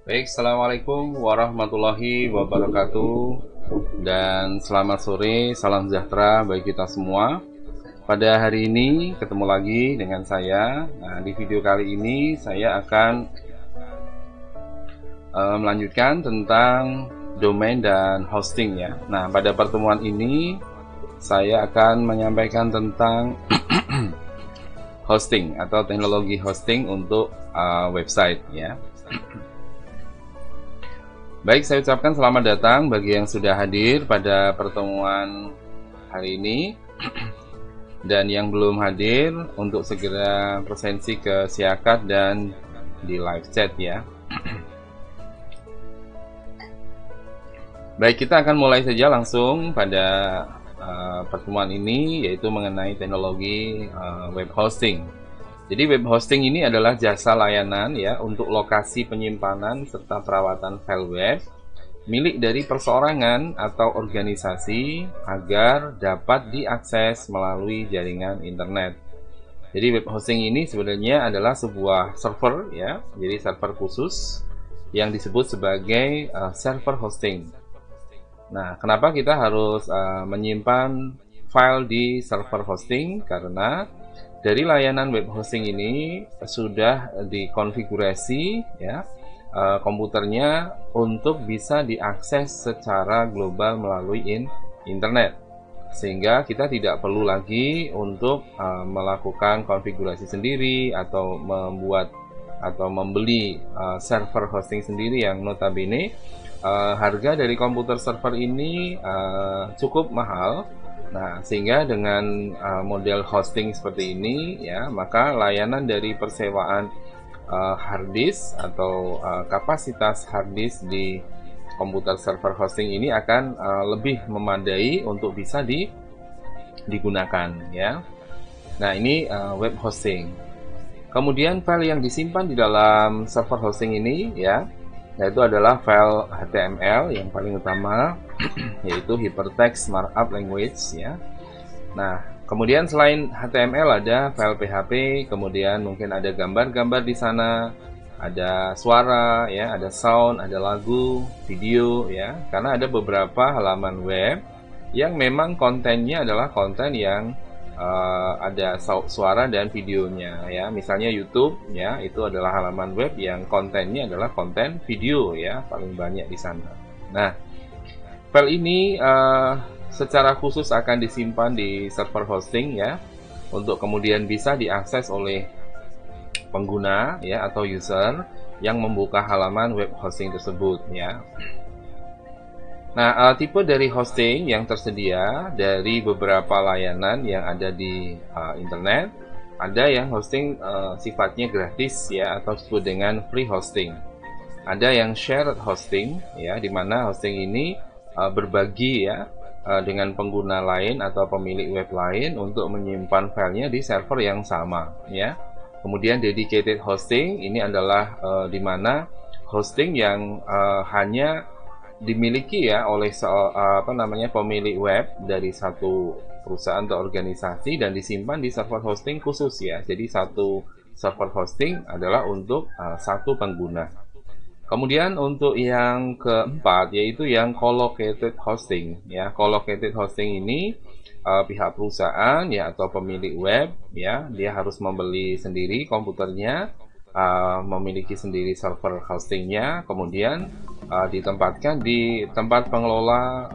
Baik, Assalamualaikum warahmatullahi wabarakatuh. Dan selamat sore, salam sejahtera bagi kita semua. Pada hari ini ketemu lagi dengan saya. Nah, di video kali ini saya akan melanjutkan tentang domain dan hosting ya. Nah, pada pertemuan ini saya akan menyampaikan tentang hosting atau teknologi hosting untuk website ya. Baik, saya ucapkan selamat datang bagi yang sudah hadir pada pertemuan hari ini. Dan yang belum hadir untuk segera presensi ke Siakat dan di live chat ya. Baik, kita akan mulai saja langsung pada pertemuan ini, yaitu mengenai teknologi web hosting. Jadi web hosting ini adalah jasa layanan ya untuk lokasi penyimpanan serta perawatan file web milik dari perseorangan atau organisasi agar dapat diakses melalui jaringan internet. Jadi web hosting ini sebenarnya adalah sebuah server ya, jadi server khusus yang disebut sebagai server hosting. Nah, kenapa kita harus menyimpan file di server hosting? Karena dari layanan web hosting ini sudah dikonfigurasi ya komputernya untuk bisa diakses secara global melalui internet, sehingga kita tidak perlu lagi untuk melakukan konfigurasi sendiri atau membuat atau membeli server hosting sendiri yang notabene harga dari komputer server ini cukup mahal. Nah, sehingga dengan model hosting seperti ini ya, maka layanan dari persewaan hard disk atau kapasitas hard disk di komputer server hosting ini akan lebih memadai untuk bisa digunakan ya. Nah, ini web hosting. Kemudian file yang disimpan di dalam server hosting ini ya, yaitu adalah file HTML yang paling utama, yaitu Hypertext Markup Language ya. Nah, kemudian selain HTML ada file PHP, kemudian mungkin ada gambar-gambar di sana, ada suara ya, ada sound, ada lagu, video ya. Karena ada beberapa halaman web yang memang kontennya adalah konten yang ada suara dan videonya ya. Misalnya YouTube ya, itu adalah halaman web yang kontennya adalah konten video ya, paling banyak di sana. Nah, file ini secara khusus akan disimpan di server hosting ya, untuk kemudian bisa diakses oleh pengguna ya atau user yang membuka halaman web hosting tersebut ya. Nah, tipe dari hosting yang tersedia dari beberapa layanan yang ada di internet, ada yang hosting sifatnya gratis ya atau disebut dengan free hosting. Ada yang shared hosting ya, di mana hosting ini berbagi ya dengan pengguna lain atau pemilik web lain untuk menyimpan filenya di server yang sama ya. Kemudian dedicated hosting ini adalah di mana hosting yang hanya dimiliki ya oleh pemilik web dari satu perusahaan atau organisasi dan disimpan di server hosting khusus ya. Jadi satu server hosting adalah untuk satu pengguna. Kemudian untuk yang keempat yaitu yang collocated hosting ya. Collocated hosting ini pihak perusahaan ya atau pemilik web ya, dia harus membeli sendiri komputernya, memiliki sendiri server hostingnya, kemudian ditempatkan di tempat pengelola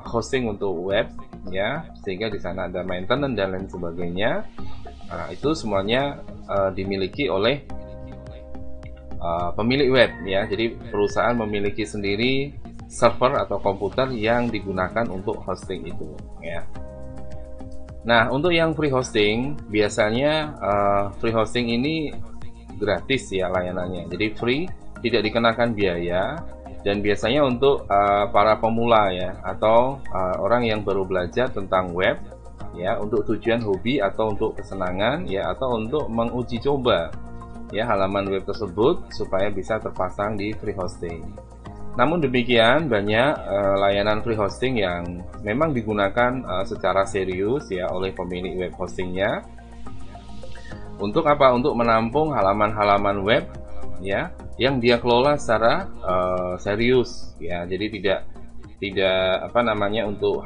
hosting untuk web ya, sehingga di sana ada maintenance dan lain sebagainya. Nah, itu semuanya dimiliki oleh pemilik web ya. Jadi perusahaan memiliki sendiri server atau komputer yang digunakan untuk hosting itu ya. Nah, untuk yang free hosting biasanya free hosting ini gratis ya layanannya. Jadi free, tidak dikenakan biaya. Dan biasanya untuk para pemula ya atau orang yang baru belajar tentang web ya, untuk tujuan hobi atau untuk kesenangan ya, atau untuk menguji coba ya halaman web tersebut supaya bisa terpasang di free hosting. Namun demikian, banyak layanan free hosting yang memang digunakan secara serius ya oleh pemilik web hostingnya. Untuk apa? Untuk menampung halaman-halaman web ya yang dia kelola secara serius ya. Jadi tidak apa namanya untuk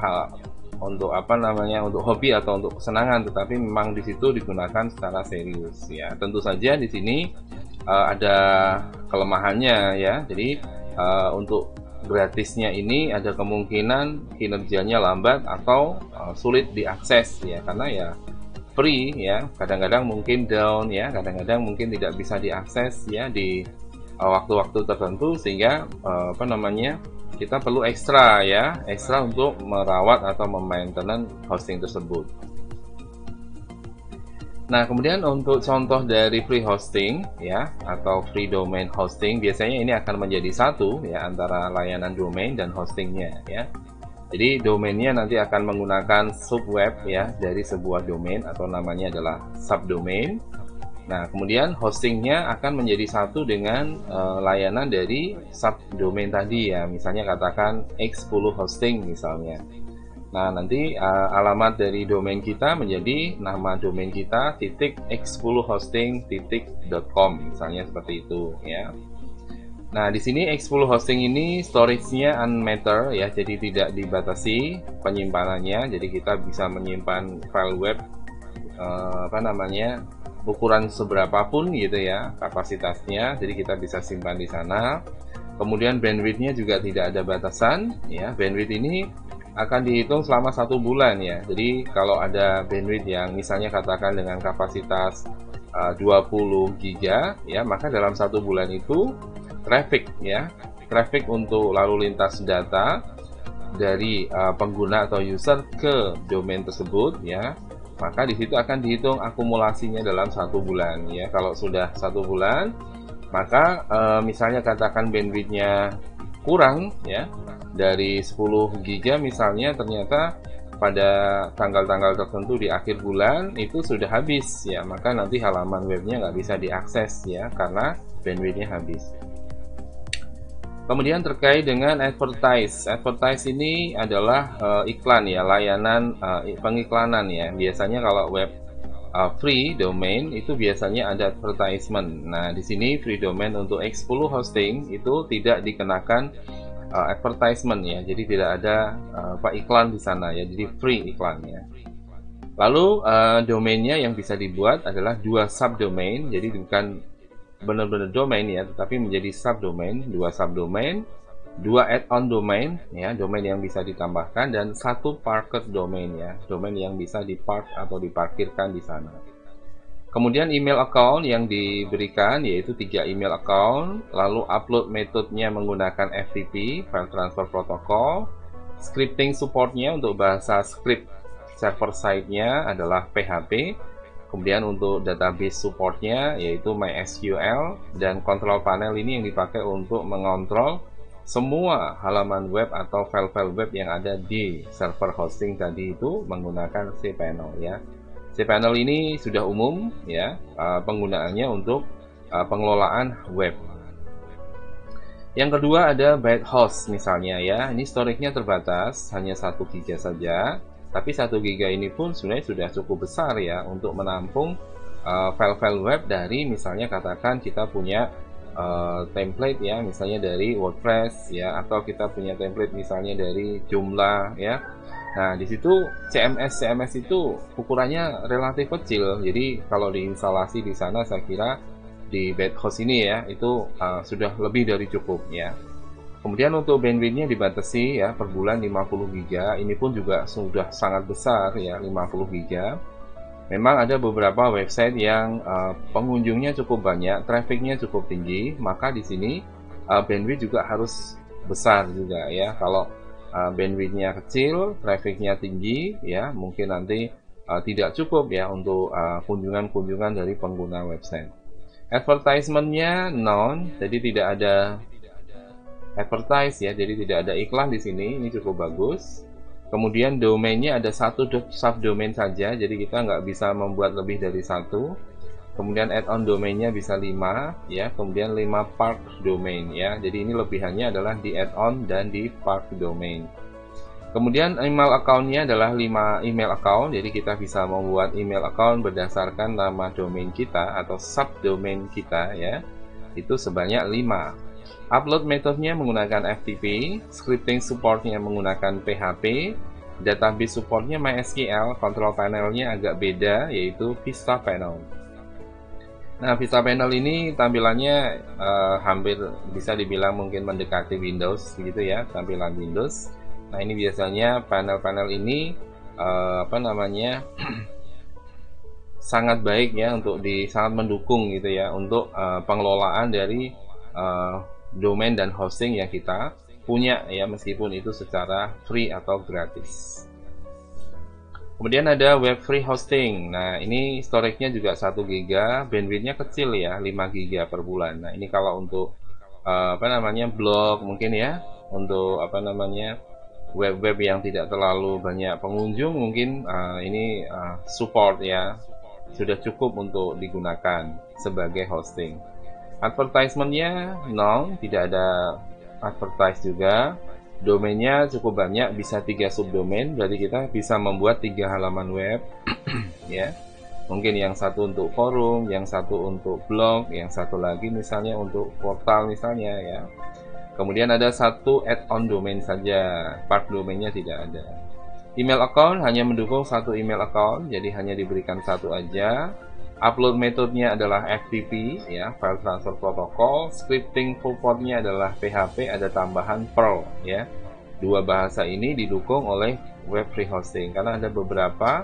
hobi atau untuk kesenangan, tetapi memang di situ digunakan secara serius ya. Tentu saja di sini ada kelemahannya ya. Jadi untuk gratisnya ini ada kemungkinan kinerjanya lambat atau sulit diakses ya, karena ya free ya, kadang-kadang mungkin down ya, kadang-kadang mungkin tidak bisa diakses ya di waktu-waktu tertentu, sehingga apa namanya, kita perlu ekstra untuk merawat atau memaintenance hosting tersebut. Nah, kemudian untuk contoh dari free hosting ya atau free domain hosting, biasanya ini akan menjadi satu ya antara layanan domain dan hostingnya ya. Jadi domainnya nanti akan menggunakan subweb ya dari sebuah domain atau namanya adalah subdomain. Nah, kemudian hostingnya akan menjadi satu dengan layanan dari subdomain tadi ya. Misalnya katakan X10 hosting misalnya. Nah, nanti alamat dari domain kita menjadi nama domain kita .x10hosting.com misalnya seperti itu ya. Nah, di sini X10 hosting ini storage-nya unmetered ya, jadi tidak dibatasi penyimpanannya. Jadi kita bisa menyimpan file web ukuran seberapapun gitu ya kapasitasnya. Jadi kita bisa simpan di sana. Kemudian bandwidth-nya juga tidak ada batasan ya. Bandwidth ini akan dihitung selama 1 bulan ya. Jadi kalau ada bandwidth yang misalnya katakan dengan kapasitas 20 giga ya, maka dalam 1 bulan itu traffic untuk lalu lintas data dari pengguna atau user ke domain tersebut ya, maka di situ akan dihitung akumulasinya dalam 1 bulan ya. Kalau sudah 1 bulan, maka misalnya katakan bandwidthnya kurang ya dari 10 giga misalnya, ternyata pada tanggal-tanggal tertentu di akhir bulan itu sudah habis ya, maka nanti halaman webnya nggak bisa diakses ya karena bandwidthnya habis. Kemudian terkait dengan advertise ini adalah iklan ya, layanan pengiklanan ya. Biasanya kalau web free domain itu biasanya ada advertisement. Nah, di sini free domain untuk X10 hosting itu tidak dikenakan advertisement ya, jadi tidak ada iklan di sana ya, jadi free iklannya. Lalu domainnya yang bisa dibuat adalah 2 subdomain, jadi bukan benar-benar domain ya, tetapi menjadi subdomain, 2 subdomain, 2 add-on domain ya, domain yang bisa ditambahkan, dan 1 parked domain ya, domain yang bisa dipark atau diparkirkan di sana. Kemudian email account yang diberikan yaitu 3 email account, lalu upload metodenya menggunakan FTP, File Transfer Protocol. Scripting supportnya untuk bahasa script server side-nya adalah PHP. Kemudian untuk database supportnya yaitu MySQL, dan control panel ini yang dipakai untuk mengontrol semua halaman web atau file-file web yang ada di server hosting tadi itu menggunakan cPanel ya. cPanel ini sudah umum ya penggunaannya untuk pengelolaan web. Yang kedua ada bytehost misalnya ya. Ini storage-nya terbatas, hanya 1 giga saja. Tapi 1 giga ini pun sebenarnya sudah cukup besar ya untuk menampung file-file web dari misalnya katakan kita punya template ya, misalnya dari WordPress ya, atau kita punya template misalnya dari Joomla ya. Nah, di situ CMS itu ukurannya relatif kecil. Jadi kalau diinstalasi di sana, saya kira di bytehost ini ya itu sudah lebih dari cukup ya. Kemudian untuk bandwidthnya dibatasi ya per bulan 50 giga. Ini pun juga sudah sangat besar ya, 50 giga. Memang ada beberapa website yang pengunjungnya cukup banyak, trafficnya cukup tinggi, maka di sini bandwidth juga harus besar juga ya. Kalau bandwidthnya kecil, trafficnya tinggi ya, mungkin nanti tidak cukup ya untuk kunjungan-kunjungan dari pengguna website. Advertisement-nya non, jadi tidak ada advertise ya, jadi tidak ada iklan di sini. Ini cukup bagus. Kemudian domainnya ada 1 subdomain saja, jadi kita nggak bisa membuat lebih dari 1. Kemudian add-on domainnya bisa 5 ya, kemudian 5 park domain ya. Jadi ini lebihannya adalah di add-on dan di park domain. Kemudian email account-nya adalah 5 email account, jadi kita bisa membuat email account berdasarkan nama domain kita atau subdomain kita ya. Itu sebanyak 5. Upload metodenya menggunakan FTP, scripting supportnya menggunakan PHP, database supportnya MySQL, control panelnya agak beda yaitu Vista Panel. Nah, Vista Panel ini tampilannya hampir bisa dibilang mungkin mendekati Windows gitu ya, tampilan Windows. Nah, ini biasanya panel-panel ini sangat baik ya untuk sangat mendukung gitu ya untuk pengelolaan dari domain dan hosting yang kita punya ya, meskipun itu secara free atau gratis. Kemudian ada web free hosting. Nah, ini storage-nya juga 1 GB, bandwidth-nya kecil ya, 5 GB per bulan. Nah, ini kalau untuk blog mungkin ya, untuk web-web yang tidak terlalu banyak pengunjung mungkin ini support ya, sudah cukup untuk digunakan sebagai hosting. Advertisement-nya 0, tidak ada advertise juga. Domainnya cukup banyak, bisa 3 subdomain, berarti kita bisa membuat 3 halaman web ya. Mungkin yang satu untuk forum, yang satu untuk blog, yang satu lagi misalnya untuk portal misalnya ya. Kemudian ada 1 add-on domain saja, part domainnya tidak ada. Email account hanya mendukung 1 email account, jadi hanya diberikan 1 aja. Upload metodenya adalah FTP ya, file transfer protocol. Scripting supportnya adalah PHP, ada tambahan Perl ya. 2 bahasa ini didukung oleh web free hosting karena ada beberapa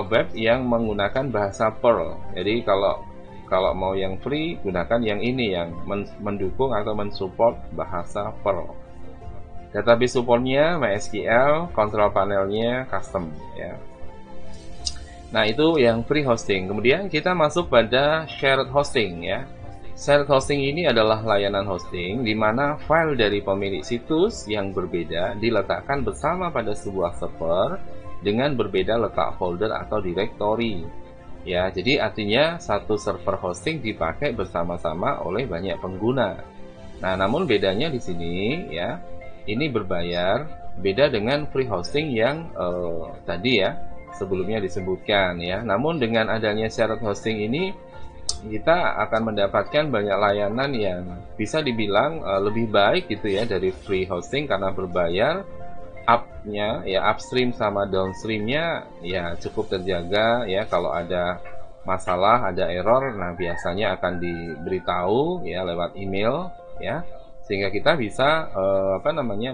web yang menggunakan bahasa Perl. Jadi kalau mau yang free, gunakan yang ini yang mendukung atau mensupport bahasa Perl. Database supportnya MySQL, control panelnya custom ya. Nah, itu yang free hosting. Kemudian kita masuk pada shared hosting ya. Shared hosting ini adalah layanan hosting di mana file dari pemilik situs yang berbeda diletakkan bersama pada sebuah server dengan berbeda letak folder atau directory. Ya, jadi artinya satu server hosting dipakai bersama-sama oleh banyak pengguna. Nah, namun bedanya di sini ya, ini berbayar, beda dengan free hosting yang tadi ya sebelumnya disebutkan ya. Namun dengan adanya shared hosting ini kita akan mendapatkan banyak layanan yang bisa dibilang lebih baik gitu ya dari free hosting karena berbayar. Up-nya ya, upstream sama downstreamnya ya cukup terjaga ya. Kalau ada masalah, ada error, nah biasanya akan diberitahu ya lewat email ya, sehingga kita bisa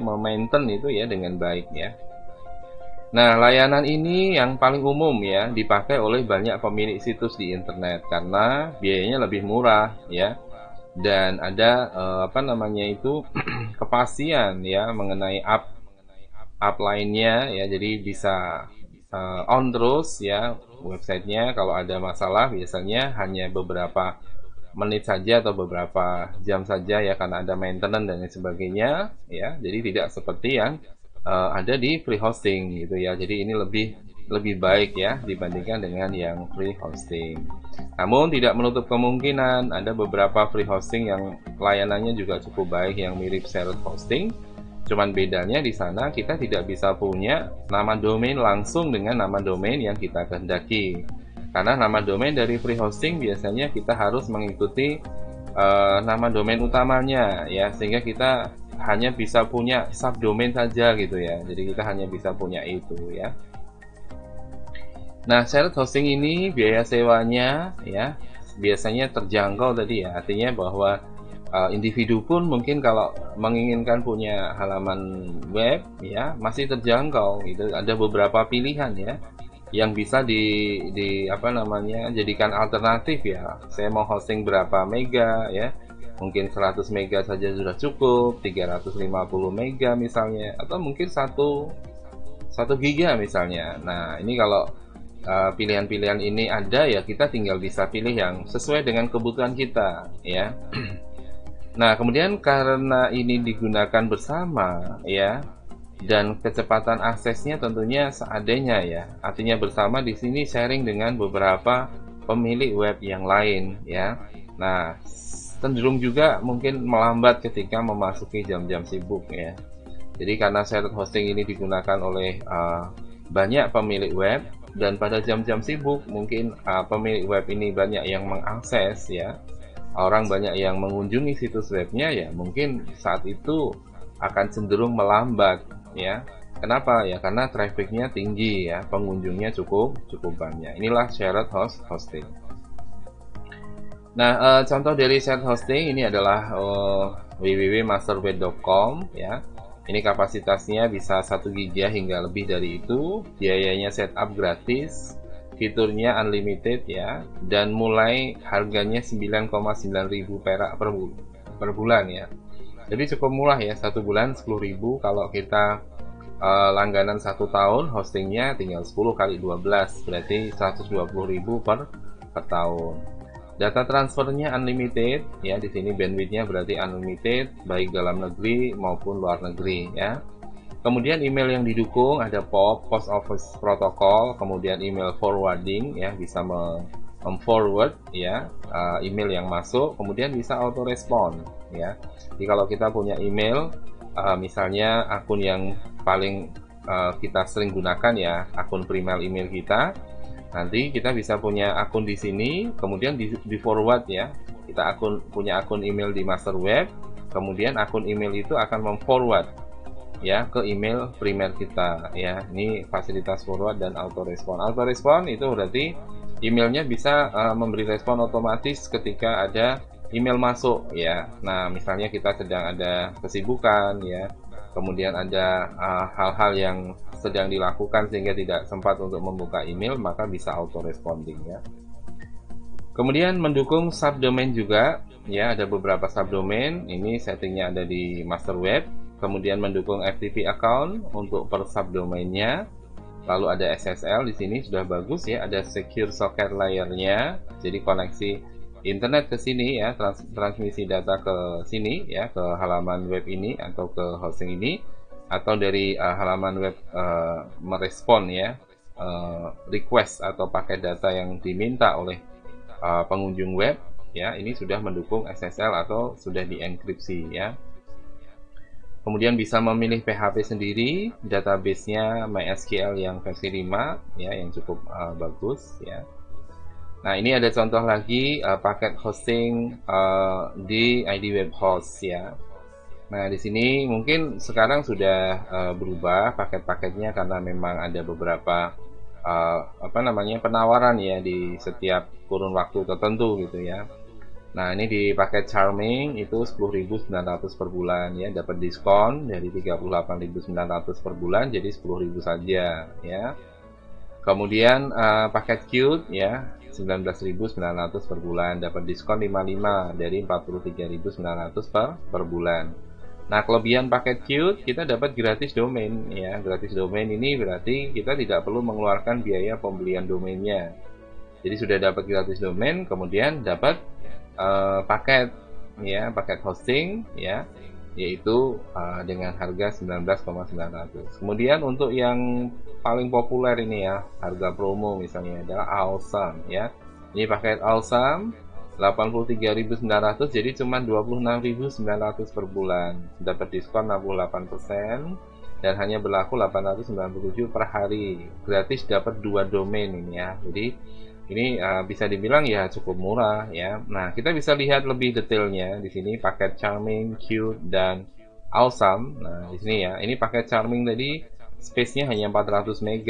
memaintain itu ya dengan baik ya. Nah, layanan ini yang paling umum ya dipakai oleh banyak pemilik situs di internet karena biayanya lebih murah ya, dan ada kepastian ya mengenai app lainnya ya, jadi bisa on terus ya websitenya. Kalau ada masalah biasanya hanya beberapa menit saja atau beberapa jam saja ya, karena ada maintenance dan lain sebagainya ya. Jadi tidak seperti yang ada di free hosting gitu ya. Jadi ini lebih baik ya dibandingkan dengan yang free hosting. Namun tidak menutup kemungkinan ada beberapa free hosting yang layanannya juga cukup baik yang mirip shared hosting. Cuman bedanya di sana kita tidak bisa punya nama domain langsung dengan nama domain yang kita kehendaki. Karena nama domain dari free hosting biasanya kita harus mengikuti nama domain utamanya ya, sehingga kita hanya bisa punya subdomain saja gitu ya. Jadi kita hanya bisa punya itu ya. Nah, shared hosting ini biaya sewanya ya biasanya terjangkau tadi ya. Artinya bahwa individu pun mungkin kalau menginginkan punya halaman web ya masih terjangkau gitu. Ada beberapa pilihan ya yang bisa jadikan alternatif ya. Saya mau hosting berapa mega ya, mungkin 100 mega saja sudah cukup, 350 mega misalnya, atau mungkin 1 giga misalnya. Nah, ini kalau pilihan-pilihan ini ada ya, kita tinggal bisa pilih yang sesuai dengan kebutuhan kita ya. Nah, kemudian karena ini digunakan bersama ya, dan kecepatan aksesnya tentunya seadanya ya. Artinya bersama di sini sharing dengan beberapa pemilik web yang lain ya. Nah, cenderung juga mungkin melambat ketika memasuki jam-jam sibuk ya. Jadi karena shared hosting ini digunakan oleh banyak pemilik web, dan pada jam-jam sibuk mungkin pemilik web ini banyak yang mengakses ya, orang banyak yang mengunjungi situs webnya ya, mungkin saat itu akan cenderung melambat ya. Kenapa ya? Karena trafficnya tinggi ya, pengunjungnya cukup banyak. Inilah shared hosting. Nah, contoh dari shared hosting ini adalah www.masterweb.com ya. Ini kapasitasnya bisa 1 GB hingga lebih dari itu, biayanya setup gratis, fiturnya unlimited ya, dan mulai harganya 9,9 ribu perak per bulan ya. Jadi cukup murah ya, 1 bulan 10.000. Kalau kita langganan 1 tahun, hostingnya tinggal 10 kali 12, berarti 120.000 per tahun. Data transfernya unlimited ya, di sini bandwidthnya berarti unlimited baik dalam negeri maupun luar negeri ya. Kemudian email yang didukung ada POP, Post Office Protocol, kemudian email forwarding ya, bisa forward ya email yang masuk, kemudian bisa auto respond ya. Jadi kalau kita punya email misalnya akun yang paling kita sering gunakan ya, akun primer email kita, nanti kita bisa punya akun di sini, kemudian di forward ya. Kita punya akun email di master web, kemudian akun email itu akan memforward ya ke email primer kita ya. Ini fasilitas forward dan auto respon. Auto respon itu berarti emailnya bisa memberi respon otomatis ketika ada email masuk ya. Nah, misalnya kita sedang ada kesibukan ya, kemudian ada hal-hal yang sedang dilakukan sehingga tidak sempat untuk membuka email, maka bisa auto responding ya. Kemudian mendukung subdomain juga ya, ada beberapa subdomain. Ini settingnya ada di master web. Kemudian mendukung FTP account untuk per subdomainnya. Lalu ada SSL di sini sudah bagus ya, ada secure socket layernya. Jadi koneksi internet ke sini ya, transmisi data ke sini ya, ke halaman web ini atau ke hosting ini, atau dari halaman web merespon ya request atau paket data yang diminta oleh pengunjung web ya. Ini sudah mendukung SSL atau sudah dienkripsi ya. Kemudian bisa memilih PHP sendiri, database-nya MySQL yang versi 5 ya, yang cukup bagus ya. Nah, ini ada contoh lagi paket hosting di ID Web Host ya. Nah, di sini mungkin sekarang sudah berubah paket-paketnya karena memang ada beberapa penawaran ya di setiap kurun waktu tertentu gitu ya. Nah, ini di paket Charming itu 10.900 per bulan ya, dapat diskon dari 38.900 per bulan jadi 10.000 saja ya. Kemudian paket Cute ya, 19.900 per bulan, dapat diskon 55 dari 43.900 per bulan. Nah, kelebihan paket Cute, kita dapat gratis domain ya. Gratis domain ini berarti kita tidak perlu mengeluarkan biaya pembelian domainnya. Jadi sudah dapat gratis domain, kemudian dapat paket ya, paket hosting ya, yaitu dengan harga 19.900. Kemudian untuk yang paling populer ini ya, harga promo misalnya adalah Awesome ya. Ini paket Awesome 83.900 jadi cuma 26.900 per bulan. Dapat diskon 68% dan hanya berlaku 897 per hari. Gratis dapat 2 domain ini ya. Jadi ini bisa dibilang ya cukup murah ya. Nah, kita bisa lihat lebih detailnya di sini paket Charming, Cute dan Awesome. Nah, di sini ya, ini paket Charming tadi space-nya hanya 400 MB.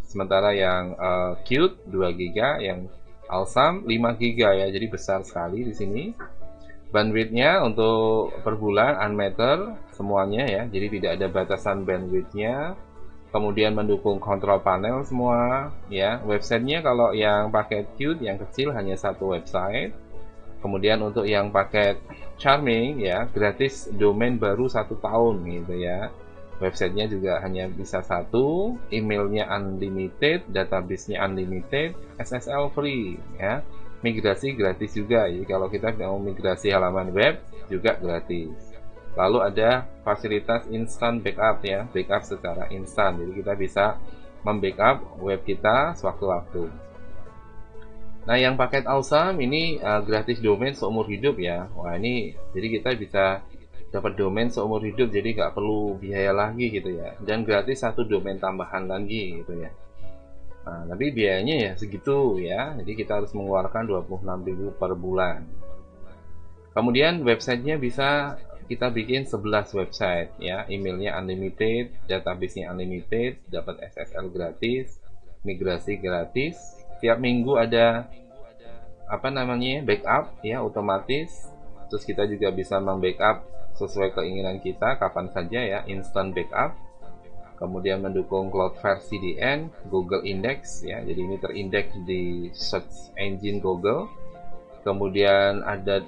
Sementara yang Cute 2 GB, yang Awesome 5 GB ya. Jadi besar sekali di sini. Bandwidth-nya untuk per bulan unmetered semuanya ya. Jadi tidak ada batasan bandwidth-nya. Kemudian mendukung kontrol panel semua ya. Websitenya kalau yang paket Cute yang kecil hanya 1 website. Kemudian untuk yang paket Charming ya, gratis domain baru 1 tahun gitu ya. Websitenya juga hanya bisa 1, emailnya unlimited, database-nya unlimited, SSL free ya. Migrasi gratis juga. Jadi kalau kita mau migrasi halaman web juga gratis. Lalu ada fasilitas instant backup ya, backup secara instan. Jadi kita bisa membackup web kita sewaktu-waktu. Nah, yang paket Awesome ini gratis domain seumur hidup ya. Wah, ini jadi kita bisa dapat domain seumur hidup, jadi nggak perlu biaya lagi gitu ya, dan gratis satu domain tambahan lagi gitu ya. Nah, tapi biayanya ya segitu ya, jadi kita harus mengeluarkan 26.000 per bulan. Kemudian websitenya bisa kita bikin 11 website ya, emailnya unlimited, database-nya unlimited, dapat SSL gratis, migrasi gratis, tiap minggu ada apa namanya backup ya otomatis, terus kita juga bisa membackup sesuai keinginan kita kapan saja ya, instant backup. Kemudian mendukung Cloudflare CDN, Google Index ya, jadi ini terindeks di search engine Google. Kemudian ada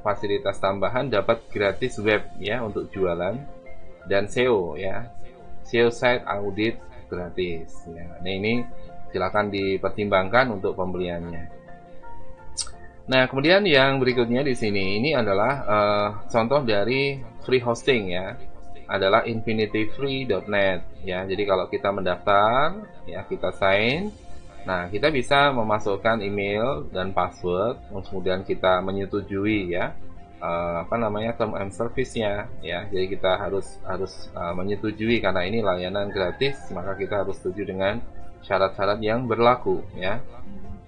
fasilitas tambahan, dapat gratis web ya untuk jualan, dan SEO ya, SEO site audit gratis ya. Nah ini silakan dipertimbangkan untuk pembeliannya. Nah kemudian yang berikutnya di sini ini adalah contoh dari free hosting ya, adalah infinityfree.net ya. Jadi kalau kita mendaftar ya, kita sign, nah kita bisa memasukkan email dan password, kemudian kita menyetujui ya apa namanya term and service-nya ya. Jadi kita harus menyetujui, karena ini layanan gratis, maka kita harus setuju dengan syarat-syarat yang berlaku ya.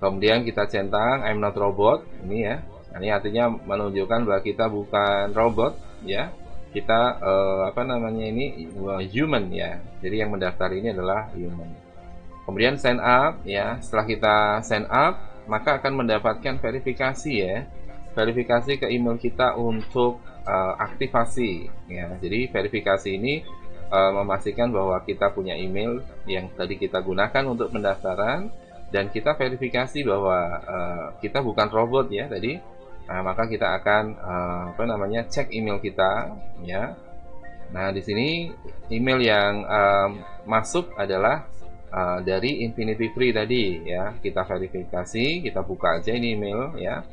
Kemudian kita centang I'm not robot ini ya. Ini artinya menunjukkan bahwa kita bukan robot ya. Kita apa namanya ini human ya. Jadi yang mendaftar ini adalah human. Kemudian sign up ya. Setelah kita sign up, maka akan mendapatkan verifikasi ya. Verifikasi ke email kita untuk aktivasi ya. Jadi verifikasi ini memastikan bahwa kita punya email yang tadi kita gunakan untuk pendaftaran, dan kita verifikasi bahwa kita bukan robot ya tadi. Nah, maka kita akan apa namanya cek email kita ya. Nah di sini email yang masuk adalah dari Infinity Free tadi ya. Kita verifikasi, kita buka aja ini email ya.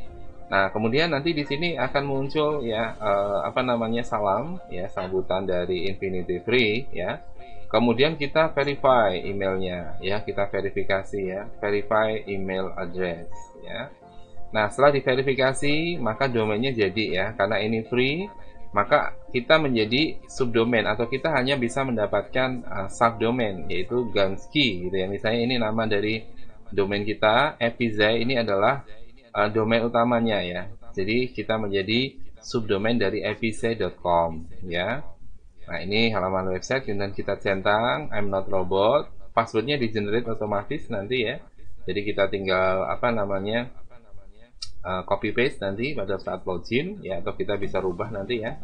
Nah kemudian nanti di sini akan muncul ya apa namanya salam ya, sambutan dari Infinity Free ya. Kemudian kita verify emailnya ya, kita verifikasi ya, verify email address ya. Nah setelah diverifikasi maka domainnya jadi ya, karena ini free maka kita menjadi subdomain, atau kita hanya bisa mendapatkan subdomain yaitu Gamsky gitu ya. Misalnya ini nama dari domain kita, Epizai ini adalah domain utamanya ya. Jadi kita menjadi subdomain dari epizai.com ya. Nah ini halaman website, dan kita centang I'm not robot, passwordnya di generate otomatis nanti ya. Jadi kita tinggal apa namanya copy paste nanti pada saat login ya, atau kita bisa rubah nanti ya.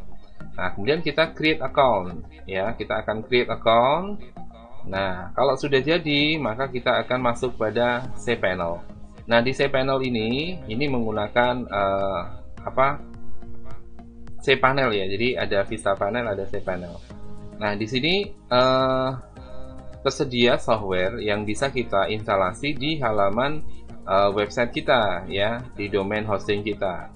Nah kemudian kita create account ya, kita akan create account. Nah kalau sudah jadi maka kita akan masuk pada cPanel. Nah di cPanel ini menggunakan apa cPanel ya, jadi ada Vista Panel, ada cPanel. Nah di sini tersedia software yang bisa kita instalasi di halaman website kita ya, di domain hosting kita.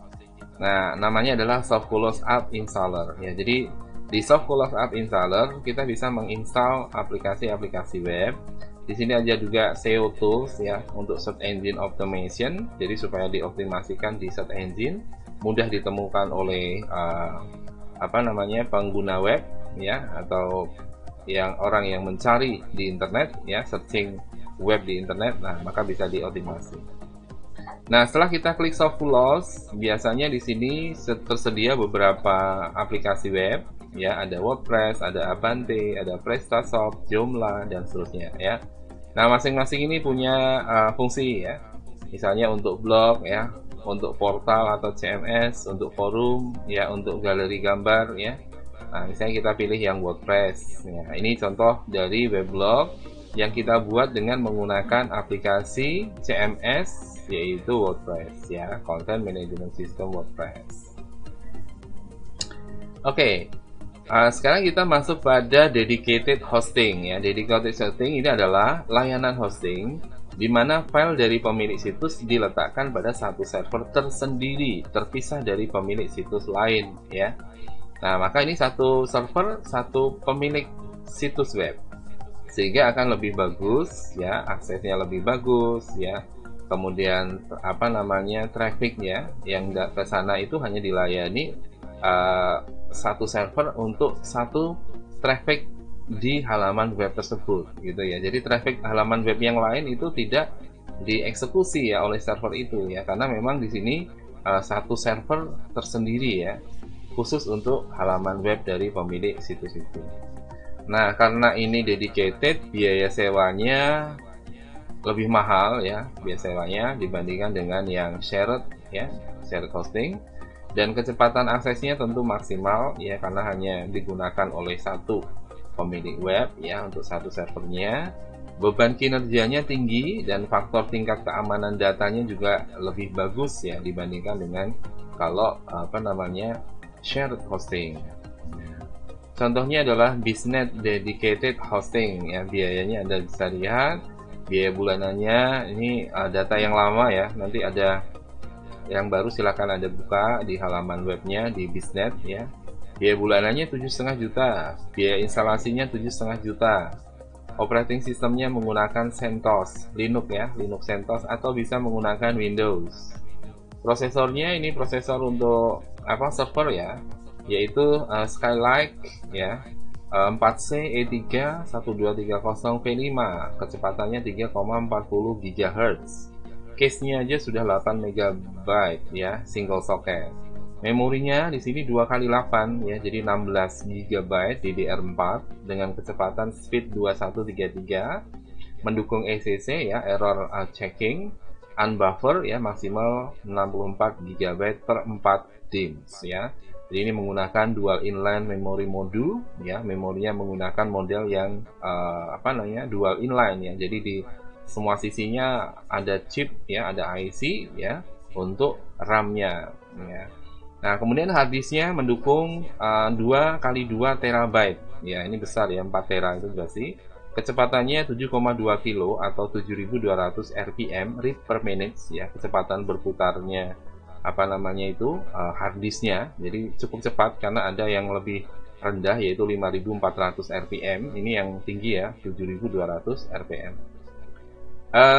Nah namanya adalah Softculus App Installer ya. Jadi di Softculus App Installer kita bisa menginstal aplikasi-aplikasi web. Di sini ada juga SEO tools ya untuk search engine optimization, jadi supaya dioptimasikan di search engine, mudah ditemukan oleh apa namanya pengguna web ya, atau orang yang mencari di internet ya, searching web di internet. Nah maka bisa dioptimasi. Nah setelah kita klik Softculus, biasanya di sini tersedia beberapa aplikasi web ya, ada WordPress, ada Abante, ada PrestaShop, Joomla, dan seterusnya ya. Nah masing-masing ini punya fungsi ya, misalnya untuk blog ya, untuk portal atau CMS, untuk forum ya, untuk galeri gambar ya. Nah misalnya kita pilih yang WordPress ya. Ini contoh dari weblog yang kita buat dengan menggunakan aplikasi CMS yaitu WordPress ya, Content Management System WordPress. Oke. Sekarang kita masuk pada dedicated hosting ya. Dedicated hosting ini adalah layanan hosting di mana file dari pemilik situs diletakkan pada satu server tersendiri, terpisah dari pemilik situs lain ya. Nah, maka ini satu server, satu pemilik situs web. Sehingga akan lebih bagus ya, aksesnya lebih bagus ya. Kemudian apa namanya trafficnya yang ke sana itu hanya dilayani satu server untuk satu traffic di halaman web tersebut gitu ya. Jadi traffic halaman web yang lain itu tidak dieksekusi ya oleh server itu ya, karena memang di sini satu server tersendiri ya, khusus untuk halaman web dari pemilik situs itu. Nah, karena ini dedicated, biaya sewanya lebih mahal ya, biaya sewanya dibandingkan dengan yang shared ya, shared hosting, dan kecepatan aksesnya tentu maksimal ya, karena hanya digunakan oleh satu pemilik web ya untuk satu servernya. Beban kinerjanya tinggi dan faktor tingkat keamanan datanya juga lebih bagus ya dibandingkan dengan kalau shared hosting. Contohnya adalah Biznet Dedicated Hosting ya, biayanya Anda bisa lihat, biaya bulanannya ini data yang lama ya, nanti ada yang baru silakan Anda buka di halaman webnya di Biznet ya. Biaya bulanannya 7,5 juta, biaya instalasinya 7,5 juta. Operating sistemnya menggunakan CentOS, Linux ya, Linux CentOS, atau bisa menggunakan Windows. Prosesornya ini prosesor untuk server ya, yaitu Skylake ya, 4C E3 1230V5, kecepatannya 3,40 GHz. Case-nya aja sudah 8 MB ya, single socket. Memorinya di sini 2x8 ya, jadi 16 GB DDR4 dengan kecepatan speed 2133, mendukung ECC ya, error checking, unbuffer ya, maksimal 64 GB per 4 DIMMs ya. Jadi ini menggunakan dual inline memory module ya, memorinya menggunakan model yang dual inline ya. Jadi di semua sisinya ada chip ya, ada IC ya untuk RAM-nya ya. Nah, kemudian harddisknya mendukung 2x2 terabyte ya, ini besar ya, 4 tera itu berarti. Kecepatannya 7,2 kilo atau 7200 rpm read per minute ya, kecepatan berputarnya harddisknya. Jadi cukup cepat karena ada yang lebih rendah yaitu 5400 rpm, ini yang tinggi ya 7200 rpm.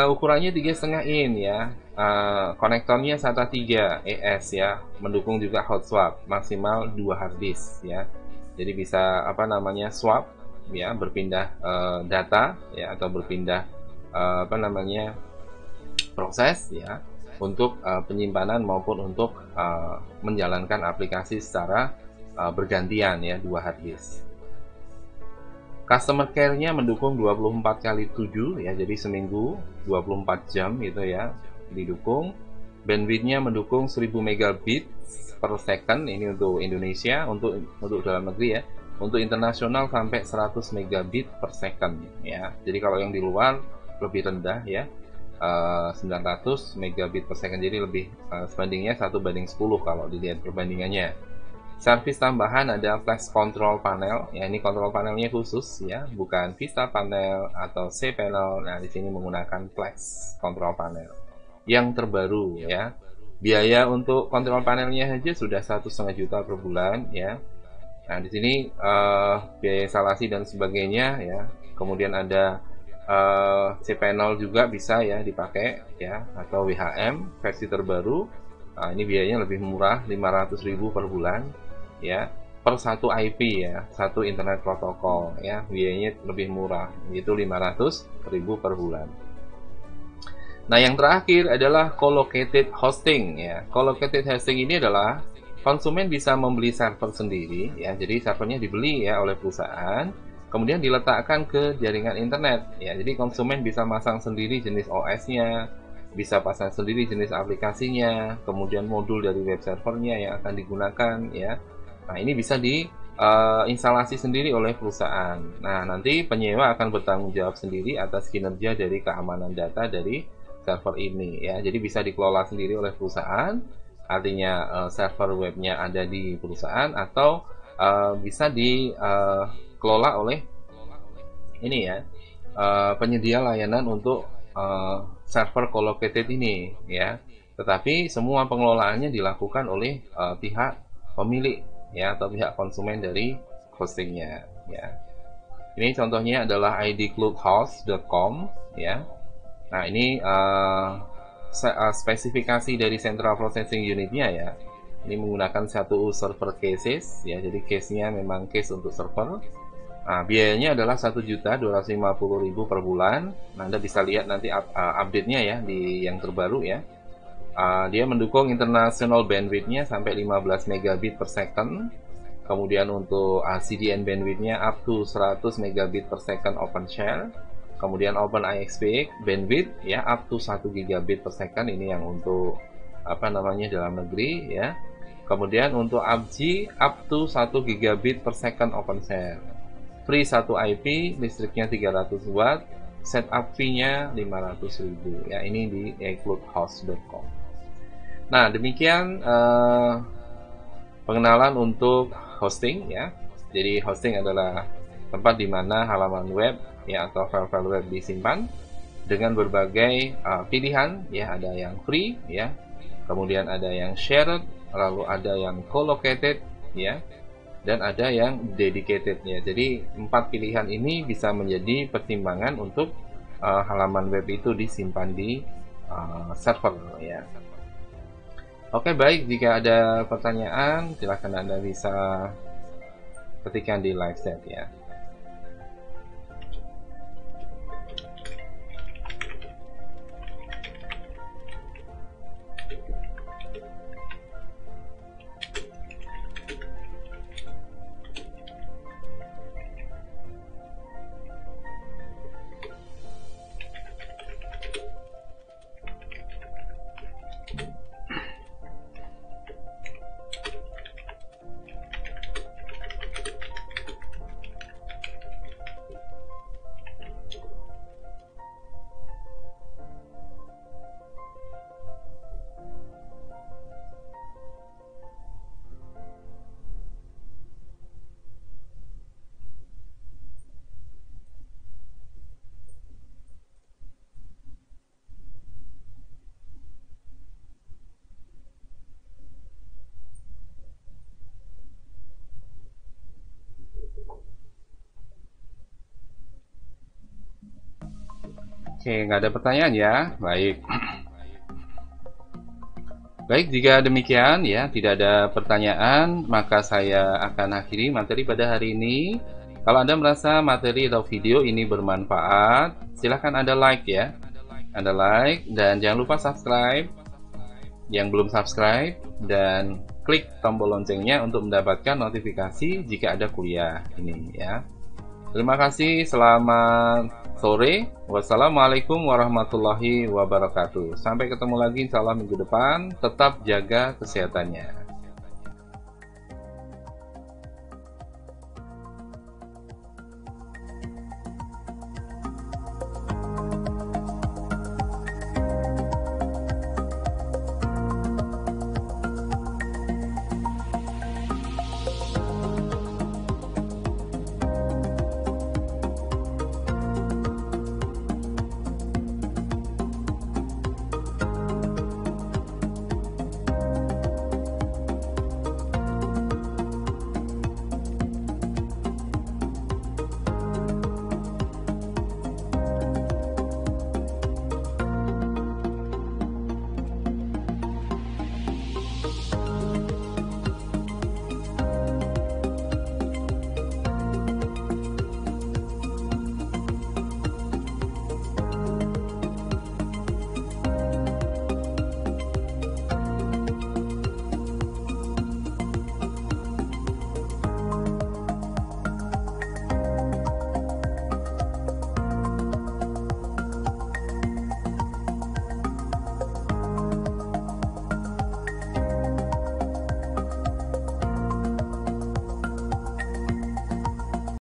Ukurannya 3,5 in ya, konektornya SATA 3 ES ya, mendukung juga hot swap, maksimal 2 harddisk ya. Jadi bisa swap ya, berpindah data ya, atau berpindah proses ya, untuk penyimpanan maupun untuk menjalankan aplikasi secara bergantian ya, 2 harddisk. Customer care-nya mendukung 24x7 ya, jadi seminggu 24 jam gitu ya didukung. Bandwidth-nya mendukung 1000 megabit per second, ini untuk Indonesia, untuk dalam negeri ya. Untuk internasional sampai 100 megabit per second ya. Jadi kalau yang di luar lebih rendah ya, 900 megabit per second, jadi lebih sebandingnya 1:10 kalau dilihat perbandingannya. Servis tambahan ada flash control panel ya, ini kontrol panelnya khusus ya, bukan Vista panel atau C panel. Nah, di sini menggunakan flash control panel yang terbaru ya. Biaya untuk kontrol panelnya saja sudah 1,5 juta per bulan ya. Nah, di sini biaya instalasi dan sebagainya ya. Kemudian ada C panel juga bisa ya dipakai ya, atau WHM versi terbaru. Nah, ini biayanya lebih murah, 500.000 per bulan ya, per satu IP ya, satu internet protokol ya, biayanya lebih murah, yaitu 500.000 per bulan. Nah, yang terakhir adalah co-located hosting ya. Co-located hosting ini adalah konsumen bisa membeli server sendiri ya, jadi servernya dibeli ya oleh perusahaan, kemudian diletakkan ke jaringan internet ya. Jadi konsumen bisa masang sendiri jenis OS-nya, bisa pasang sendiri jenis aplikasinya, kemudian modul dari web servernya yang akan digunakan ya. Nah, ini bisa instalasi sendiri oleh perusahaan. Nah, nanti penyewa akan bertanggung jawab sendiri atas kinerja dari keamanan data dari server ini ya. Jadi bisa dikelola sendiri oleh perusahaan, artinya server webnya ada di perusahaan, atau bisa dikelola oleh ini ya, penyedia layanan untuk server co-located ini ya. Tetapi semua pengelolaannya dilakukan oleh pihak pemilik ya, atau pihak konsumen dari hostingnya ya. Ini contohnya adalah idcloudhost.com ya. Nah, ini spesifikasi dari Central Processing Unit-nya ya. Ini menggunakan satu server cases ya, jadi case-nya memang case untuk server. Nah, biayanya adalah 1.250.000 per bulan. Nah, Anda bisa lihat nanti update-nya ya di yang terbaru ya. Dia mendukung international bandwidth-nya sampai 15 megabit per second. Kemudian untuk CDN bandwidth-nya up to 100 megabit per second open share. Kemudian Open IXP bandwidth ya up to 1 gigabit per second, ini yang untuk dalam negeri ya. Kemudian untuk PUBG up to 1 gigabit per second open share. Free 1 IP, listriknya 300 watt, setup fee-nya 500.000 ya. Ini di ecloudhouse.com. Nah, demikian pengenalan untuk hosting ya. Jadi hosting adalah tempat di mana halaman web ya atau file-file web disimpan dengan berbagai pilihan ya. Ada yang free ya, kemudian ada yang shared, lalu ada yang co-located ya, dan ada yang dedicated ya. Jadi 4 pilihan ini bisa menjadi pertimbangan untuk halaman web itu disimpan di server ya. Oke, baik, jika ada pertanyaan silahkan Anda bisa ketikkan di live chat ya. Oke, nggak ada pertanyaan ya. Baik. Baik, jika demikian ya, tidak ada pertanyaan, maka saya akan akhiri materi pada hari ini. Kalau Anda merasa materi atau video ini bermanfaat, silahkan Anda like ya. Anda like, dan jangan lupa subscribe yang belum subscribe, dan klik tombol loncengnya untuk mendapatkan notifikasi jika ada kuliah ini ya. Terima kasih, selamat sore. Wassalamualaikum warahmatullahi wabarakatuh. Sampai ketemu lagi insya Allah minggu depan. Tetap jaga kesehatannya.